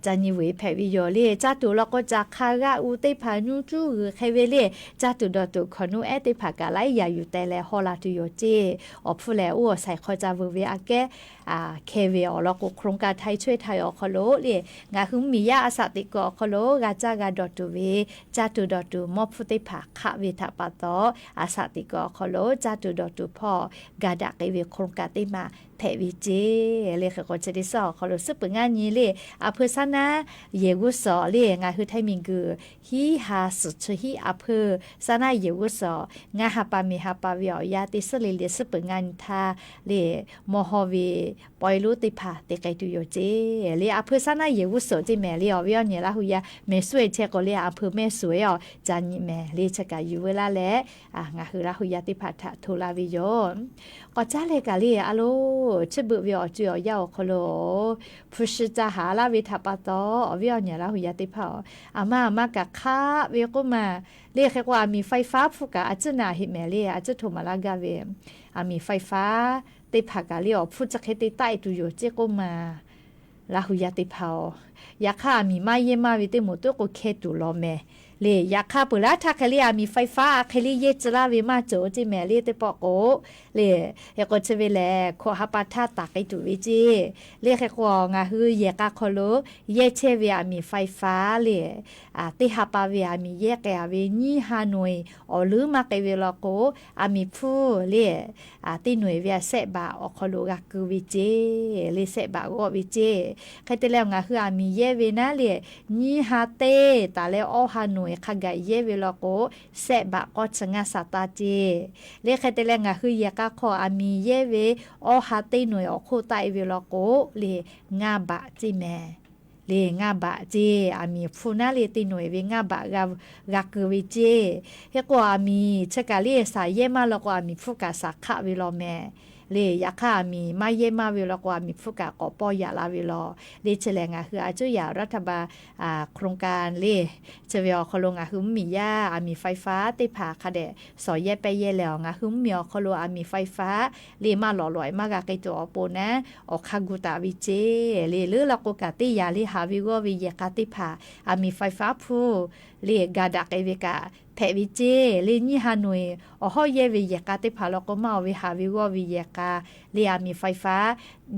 จานิเวแพวิโยเลจาตุแล้วก็จากคาราอุติพานูจูใครเวเลจาตุดอตุขนูเอติผากาไลยาอยู่แต่แลฮอลาตุโยเจออฟูแลอัวใส่คอจาเวเวอาแกเคเวอแล้วก็โครงการไทยช่วยไทยออคโลเลงาหุมมียาอาสาติกอคโลกาจากาดอตุเวจาตุดอตุมอฟุติผาคะเวทปะตออาสาติกอคโลจาตุดอตุพ่อกาดะเกเวโครงการติมา แผวิเจเลยก็จะได้สอเขารู้สึกเป็นงานนี้เลยอำเภอซานะเยกุสอเลยงานคือไทยมิงกือฮีฮาสุดฮีอำเภอซานะเยกุสองานฮาปามีฮาปาวิอยาติสเลยเลยสึกเป็นงานทาเลยมอฮอวีปอยรู้ติพาติไกตุโยเจเลยอำเภอซานะเยกุสจิแม่เลยวิอเนี่ยละหุยาแม่สวยเชก็เลยอำเภอแม่สวยอ๋อจานี่แม่เลยชะกาอยู่เวลาแลงานคือละหุยาติพาทะโทลาวิโยก็จ้าเลยกะเลยอะโลชะบึวิอจุอยาวคโลพุชจาหาลาวิทัปะตอวิอเนี่ยละหุยาติพาอามากะคาเวก็มาเรียกว่ามีไฟฟ้าฟุกะอาจจะนาหิแม่เลยอาจจะโทมาลากาเวมีไฟฟ้าติพากะเลยพูดจะเฮ็ดใต้ตุโยเจก็มาละหุยาติพายาคามีมาเยมาวิเตหมดตัวก็เคตุโลเมเลยอยากข้าปุระถ้าเคลียมีไฟฟ้าเคลียจะลาวิมาโจจิแม่เลยแต่ปอกโอเลยอยากก็จะเวลาขอหาปัทตากไอตุวิจิเลยแค่ควงาฮืออยากขอโลเยเชวิมีไฟฟ้าเลยติหาปาวิมีเยกะวินี่ฮานอยอหรือมาเกเวลโกมีผู้เลยติหน่วยวิเสบาอขอโลกคือวิจิเลยเสบาก็วิจิใครแต่แล้วงาฮือมีเยเวนะเลยนี่ฮาเตตาแล้วอฮานอยขกายเยเวลโกเสบะก็ชงาสตาเจเลขแต่ละงะคือยากะขออามีเยเวอหาเตหน่วยอโคตาเวลโกเลงาบะจิแมเลงาบะเจอามีฟูนาเลติหน่วยเวงาบะกะคือวิเจเฮกว่ามีชะกะเลสายเยมาแล้วก็มีฟูกะสักขะเวลแมเลยอยากข้ามีมาเยมาเวลากว่ามีฟุกะกอปอยาลาเวลอเลยเฉลงคืออาจุยารัฐบาลโครงการเลยเจวิอคลงหึมมียามีไฟฟ้าติผาคาเดสอยเยไปเยแล้วหึมมีอคลมีไฟฟ้าเลยมาหล่อหลอยมากะไกตัวอโปนะอคากุตาวิเจเลยลือละกกะติยาลิฮาวิโกวิเยกาติผามีไฟฟ้าผู้เลยกาดักเอวิกาแผวิเจเลยนี่ฮานอยหอเยวิเยกาติผาแล้วก็มาวิฮาวิโกวิเยกาเรียมีไฟฟ้า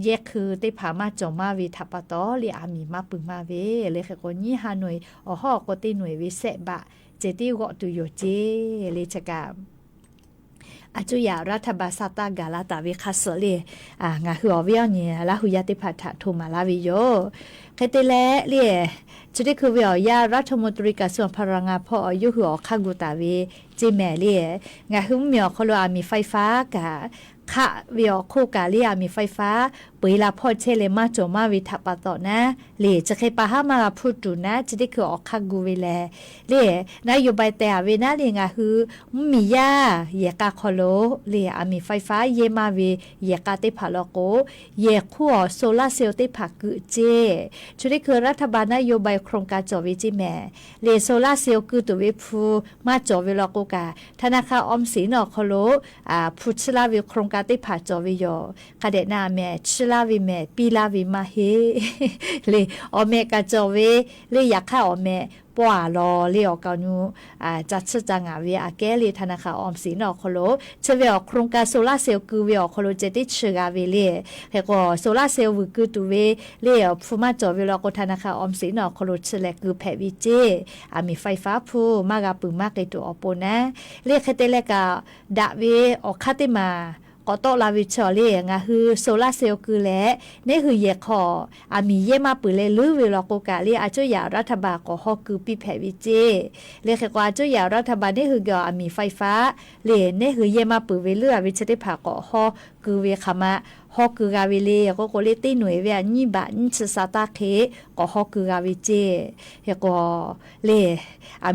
เยคือติผามาจอมาวิทัปตอเรียมีมาปึงมาเวเลยคือคนนี่ฮานอยหอก็ติหน่วยวิเศษบะเจติก็ตุโยเจเลยชะกาอาจุยารัฐบาลซาตากาลาตาวิคาสเลงาฮือวิอเนี่ยละหุยาติพัทะโทมาลาวิโยเคเตเลเลียจุดที่คือวิอยารัฐมนตรีกระทรวงพลังงานพออายุหัวข้ากุตาวิจิแมเลียงาฮือมีอคโลอามีไฟฟ้ากะค่ะวิอโคกาเลียมีไฟฟ้าปุยลาพอเชเลมาโจมาวิทัปตอนะเลจะเคปะหามาพูดดูนะจุดที่คืออคักกูเวเลเลนายอยู่ใบแต่เวนะเลงาฮือมียาเยกาคโลเลมีไฟฟ้าเยมาเวเยกาติผาลโกเยขั้วโซลาเซลล์ติผากุเจจุดที่คือรัฐบาลนโยบายโครงการจอวิจิแม่เลโซลาเซลล์คือตัวเวฟูมาจอเวลโกกาธนาคารออมสินอคโลพุชลาวิโครงการติผาจอวิโยคาเดนาแม่ชลาวิแม่ปีลาวิมาเฮเลอเมกาจอเวเลอยากข้าอเมปัวรอเลี้ยวกานูจัดจังอาเวอาแกเลธนาคารออมสินอคโลเชเวอโครงการโซลาเซลล์คือเวอคโลเจติชกาเวเลเฮก็โซลาเซลล์วคือตัวเวเลฟูมาจอเวลก็ธนาคารออมสินอคโลเชเลคือแผวิเจมีไฟฟ้าผู้มากะปึงมากไกตัวอโปนะเลคเตเลกาดะเวอคาติมาก็โตลาวิชอเลงาฮือโซลาเซลล์คือแลนี่คือเยคอมีเยมาปืเลลือเวลโกกาเลอาจุยารัฐบาลก็ฮอคือปีแผวิเจเลขกว่าอาจุยารัฐบาลนี่คือก็มีไฟฟ้าเลนี่คือเยมาปืเวลือวิชติภาก็ฮอคือเวคามะฮอคือกาวิเลก็โกเลติหน่วยเวนี่บะนี่ชซาตาเคก็ฮอคือกาวิเจเฮก็เล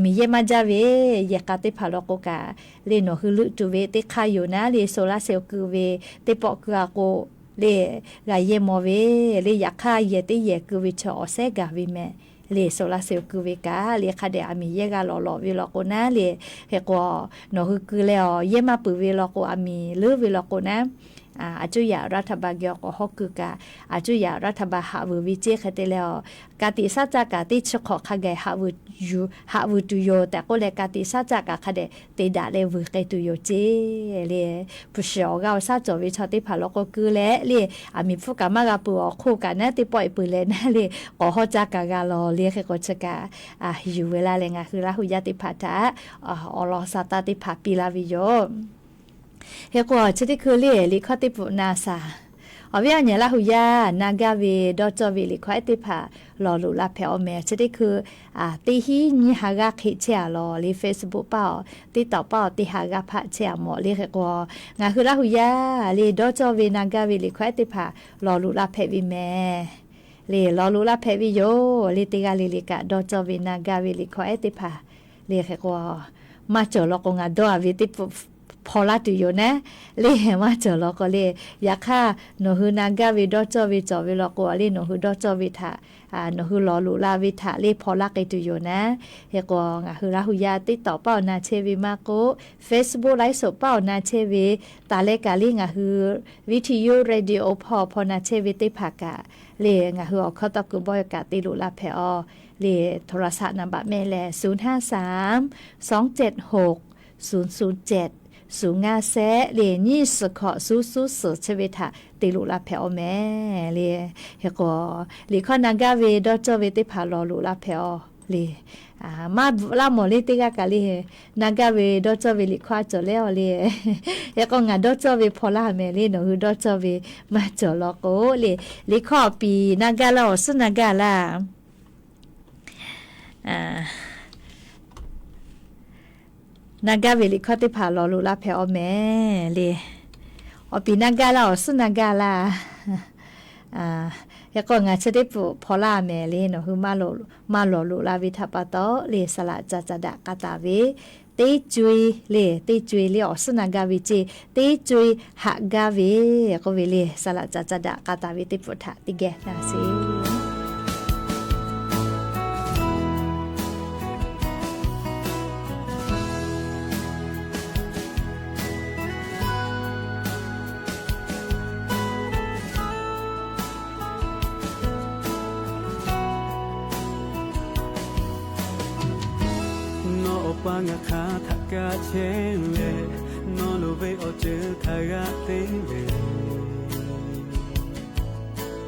มีเยมาจาเวเยกาติภาลโกกาเลโนคือลุจุเวติคาอยู่นะเลโซลาเซลล์คือเวติปอคืออาโกเลกาเยโมเวเลอยากค่าเยติเยคือวิชอเซกาวิแมเลโซลาเซลล์คือเวกาเลคาเดอามีเยกาหล่อๆวิลโกนะเลเฮก็โนคือแล้วเยมาปืวิลโกอามีลือวิลโกนะอาจุยารัฐบาลเกี่ยวกับฮอกคือกาอาจุยารัฐบาลหาวิเจคเตแล้วกาติสัจจากาติชขอขะไกหาวิยูหาวิตุโยแต่ก็เลยกาติสัจจากาคเดติดาเลวิเกตุโยเจเลผู้ชาวเราซาจวิชติผาลก็คือและเลมีฟุกามากาปูคู่กันนะติปล่อยปืนเลยนะเลก็ฮอจากากาลอเลก็ชกาอยู่เวลาเลงคือละหุยติผาตาอลอซาตาติผาปิลาวิโยเฮก็จะได้คือเรียลิคติปุนาซา ở bây giờ là huya naga về đó cho về lịch khoái tiếp hà lò lụ là phèo mẹ chứ đấy cứ tí hi như hà gà khỉ chè lò li Facebook bảo tí tàu bảo tí hà gà phá chè mỏ li cái qua ngà cứ là huya li đó cho về naga về lịch khoái tiếp hà lò lụ là phèo vì mẹ li lò lụ là phèo vì yo li tí gà li cả đó cho về naga về lịch khoái tiếp hà li cái qua mà chờ lò con ngà đó về tiếpพอละตุอยู่นะเลยมาเจอแล้วก็เลยอยากค่ะหนูฮือนางาวิดอจอวิจอวิลอกว่าเลยหนูฮือดอจอวิทาหนูฮือลอลุลาวิทาเลยพอละไกตุอยู่นะเฮก็งะฮือละหุยาติดต่อเป้านาเชวิมาโก Facebook ไลฟ์สดเป้านาเชวิตาเลกาลิงะฮือวิทยุเรดิโอพอนาเชวิติภากะเลยงะฮือเอาเข้าตะกุบอยกะติลุลาเพอเลยโทรศัพท์นำบัตรแม่แล053 276 007สูงาแซเลียนี่สขอสู้เสือเชเวทาติลุลาเพอแม่เลียเฮก็ลีข้อนางาเวดอจอเวติพาลอลุลาเพอลีมาลาหมอลิติกากะลีนางาเวดอจอเวลิควาจอแล้วลีเฮก็งาดอจอเวพอลาแม่ลีหนูดอจอเวมาจอลอโกลีข้อปีนางาลาอสุนางาลานางาเวลิคอติพาลอลูลาเพอแม่เลยอปีนางาลาอสุนางาลาแล้วก็งาชะได้ปุพอลาแม่เลยเนาะคือมาลอลูลาวิทาปะโตเลยสละจะดะกะตาเวตีจุยเลยตีจุยเลยอสุนางาวิจิตีจุยหะกาเวก็เวเลยสละจะดะกะตาเวติปุถะติแกนาซิปางาคาทักกาเชนเลนอโลเวอเจทากาเตเว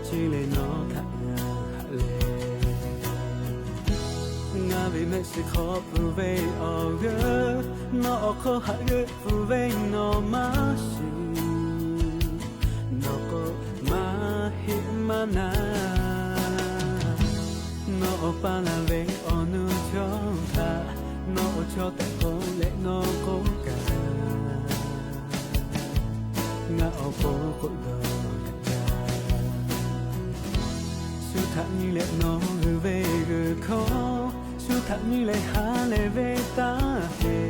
ชิเลนอทักงาฮะเลงาเวเมสิขอฟูเวออเกนอขอฮะเกฟูเวนอมาชินอโกมาฮิมานา nó pa la ve onu cho ta nó cho ta có lẽ nó có cả ngã ở phố cội đời cả su thẳng như lẽ nó gửi về gửi khó su thẳng như lẽ há lẽ về ta hề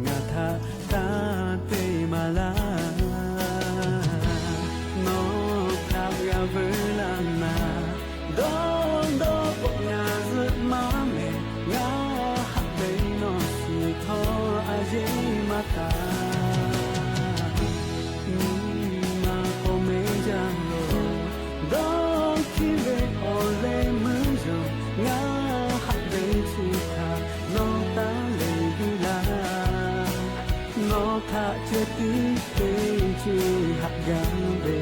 ngã tha ta tê mà la nó thao ra với làng mà đó bộ nhà rước má mẹ ngã hạt đây nó chỉ thọ ai dễ mà ta mà có mấy giang rồi đó khi về ở lê mới rồi ngã hạt đây chỉ thà nó ta lấy gửi là nó thà chưa tí tê chỉ hạt găng về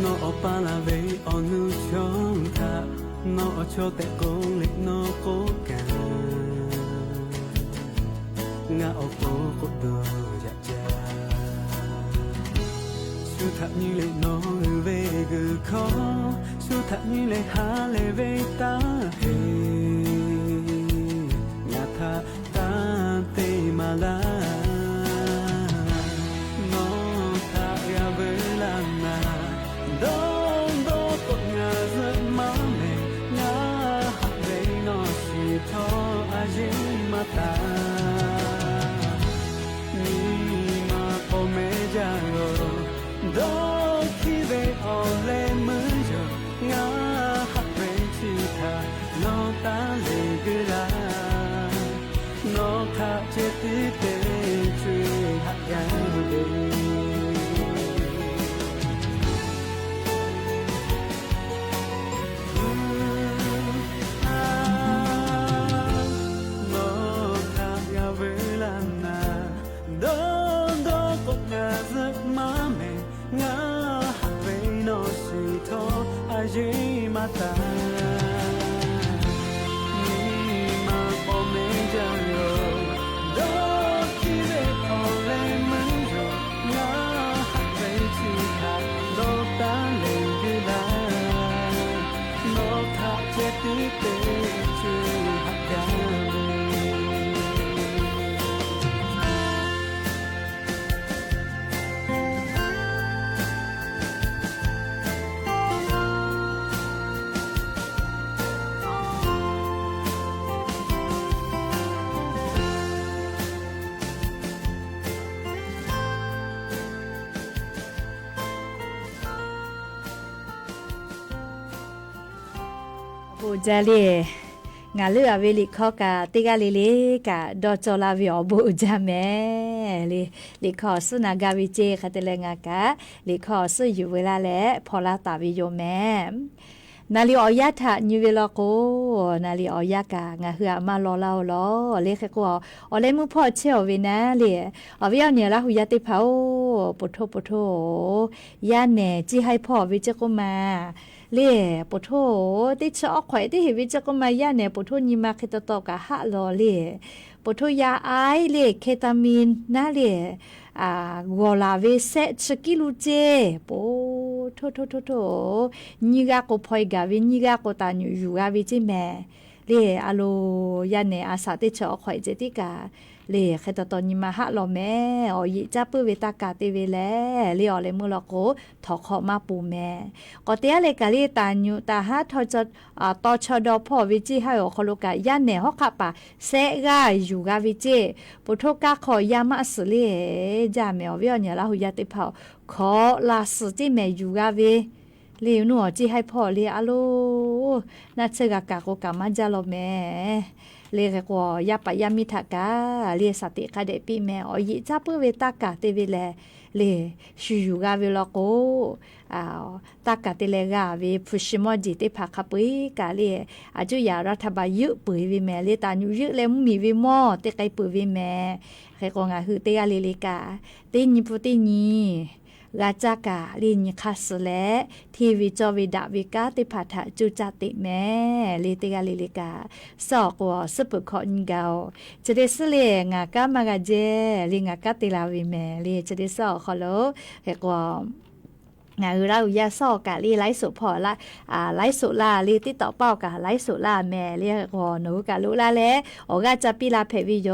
nó pa la ve onu cho ta nó cho te con lịch nó cố cả ngã ở phố cuộc đời dạ dạ su thật như lệ nó về gửi khó su thật như lệ há lệ về ta hề ngã tha ta tê mà la nó tha ra với làng mà đó có nhà rất má mẹ ngã hạt đây nó chỉ thọ ai dễ mà ta nhưng mà có mẹ già rồi đó khi về ở lên mới giờ ngã hạt về chỉ thà nó ta lấy cái lá nó thà chết tí tê mata ni ma come giallo do chive ole manjo na hare chika lo ta le gila no tha che ti te chu hakyaบูจาเล่งาเลือเวลิข้อกะติกาเลกะดอจอลาวิอบูจาแม่ลิขอสุนากาวิเจคาเตเลงากะลิขอสุอยู่เวลาและพอลาตาวิโยแม่นาลีออยาทะนิเวลโกนาลีออยากะงาเหือมารอลาลอเลขก็อเลมุพ่อเชวเวนะเลอวิเอาเนี่ยละหุยาติเผาปุโถยาแหน่จิให้พ่อวิจกมาเล่ปโถติชอข่อยที่เห็นวิจก็มายาเนี่ยปโถนิมาเคตตอกะหะลอเล่ปโถยาไอเล่เคตามีนนะเล่วอลาเวเซชกิลูเจปโถนิกาโกพอยกาวินิกาโกตานูยูกาวิจิแม่เล่อะโลยาเนี่ยอาสาติชอข่อยเจติกาเลเคตตอนิมาหะลอแม่ออยิจับปื้อเวตากาเตเวแลเลออเลมือลอโกถอขอมาปูแม่ก็เตะเลกะเลตาญูตาหาทอจตอชดอพ่อวิจิให้อคโลกะยันแหนฮอกะปะเซกาอยู่กาวิจิปุโทกะขอยามาสเลจาแมวเวียเนี่ยละหุยาติเผาขอลาสจิแม่อยู่กาเวเลวหนูจิให้พ่อเลอะโลนาเชกะกะโกกะมาจาโลแม่เลกะกอยาปะยามิทะกาเลสติกะเดปิแม่อยิจับปื้อเวตากาเตเวแลเลชูยูกาเวลโกตากาเตเลกาเวพุชิมอจิเตภาคปุยกาเลอาจุยารัฐบาลยุปุยเวแม่เลตาญูยุเลมมีเวมอเตไกปุยเวแม่เฮกงาหือเตกาเลกาเตญิปุเตญีราจากาลินคัสและทีวีจอวิดาวิกาติพัทะจุจติแม่ลิติกาลิลิกาสอกวสปุขอนเกาจะได้สเลงากามากาเจลิงากาติลาวิแม่ลิจะได้สอขอโลเฮกงาเรายาซอกะลีไลสุพอละไลสุลาลีติต่อเป้ากะไลสุลาแม่เรียกว่าหนูกะลุลาและออกาจะปีลาเพวิโย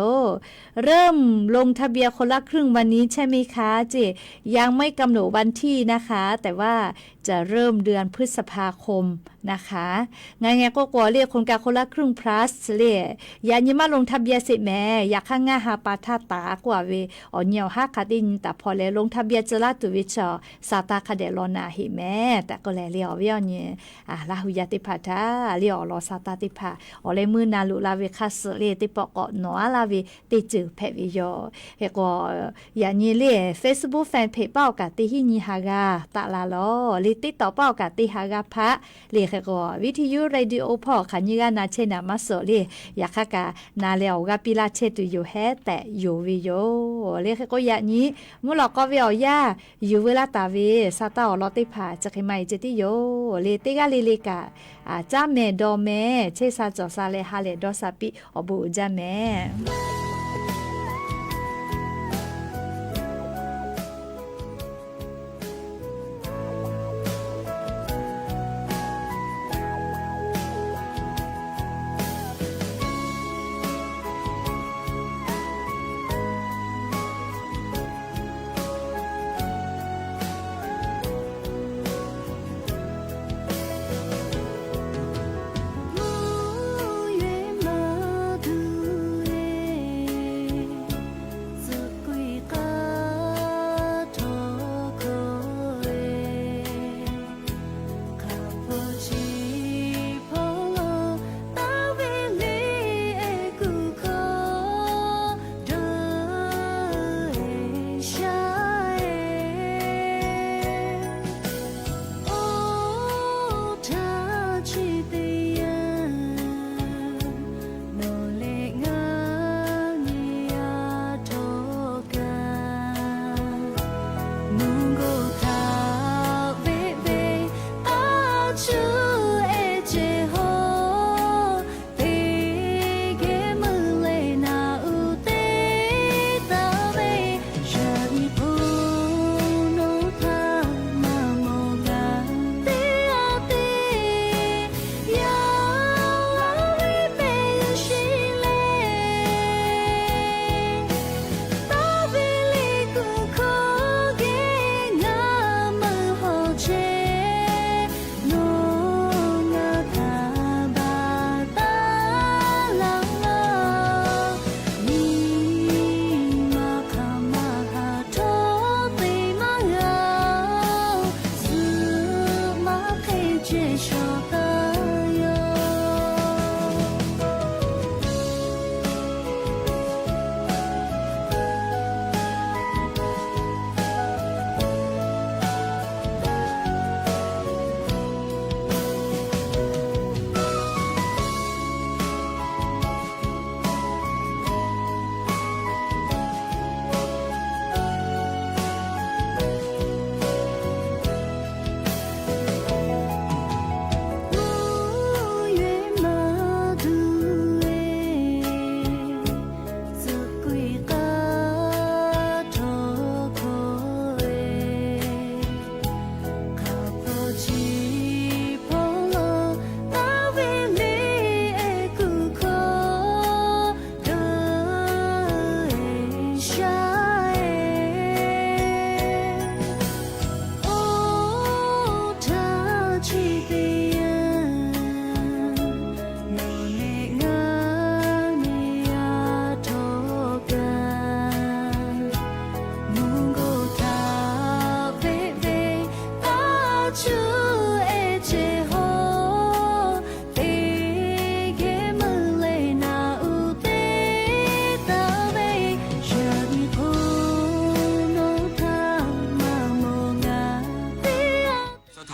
เริ่มลงทะเบียนคนละครึ่งวันนี้ใช่ไหมคะเจยังไม่กำหนดวันที่นะคะแต่ว่าจะเริ่มเดือนพฤษภาคมนะคะไงก็กลัวเรียกคนกะคนละครึ่ง plus เรียยานิมาลงทะเบียนสิแม่อยากข้างง่าหาปาทาตากว่าเวอ๋อเหนียวฮักคดินแต่พอแล้วลงทะเบียนจะลาตุวิชอซาตาคเดลอนาหิแม่แต่ก็แลเรียวเวียวเนี่ยลาหุยาติพาทาเรียวรอซาตาติพาอ๋อเลยมือนาลุลาเวคัสเรียติปอกหนอลาเวติจือเพวิโยเฮก็ยานี่เรีย Facebook fan page เป้ากะติหินิฮากาตะลาลอลิติต่อเป้ากะติฮากาพะเรียก็วิทยุเรดิโอพ่อขันยิกานาเชนามาโซเรียอยากกะนาเลวกะปิลาเชตุอยู่แฮแต่อยู่วิโยเรียก็ยานี้มุลก็เวียวยาอยู่เวลาตาเวซาตาอลอติพาจะใหม่เจติโยเลติกาเลกะจ้าแม่ดอแม่เชซาจอซาเลฮาเลดอซาปิอบูจ้าแม่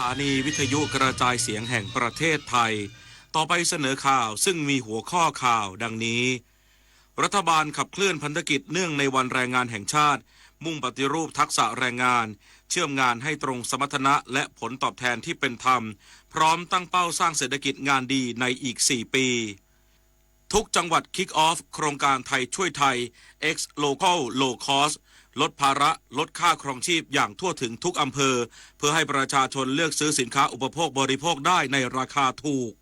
านีวิทยุกระจายเสียงแห่งประเทศไทยต่อไปเสนอข่าวซึ่งมีหัวข้อข่าวดังนี้รัฐบาลขับเคลื่อนพันธกิจเนื่องในวันแรงงานแห่งชาติมุ่งปฏิรูปทักษะแรงงานเชื่อมงานให้ตรงสมรรถนะและผลตอบแทนที่เป็นธรรมพร้อมตั้งเป้าสร้างเศรษฐกิจงานดีในอีก4 ปีทุกจังหวัด Kick Off โครงการไทยช่วยไทย X Local Low Cost ลดภาระลดค่าครองชีพอย่างทั่วถึงทุกอำเภอเพื่อให้ประชาชนเลือกซื้อสินค้าอุปโภคบริโภคได้ในราคาถูก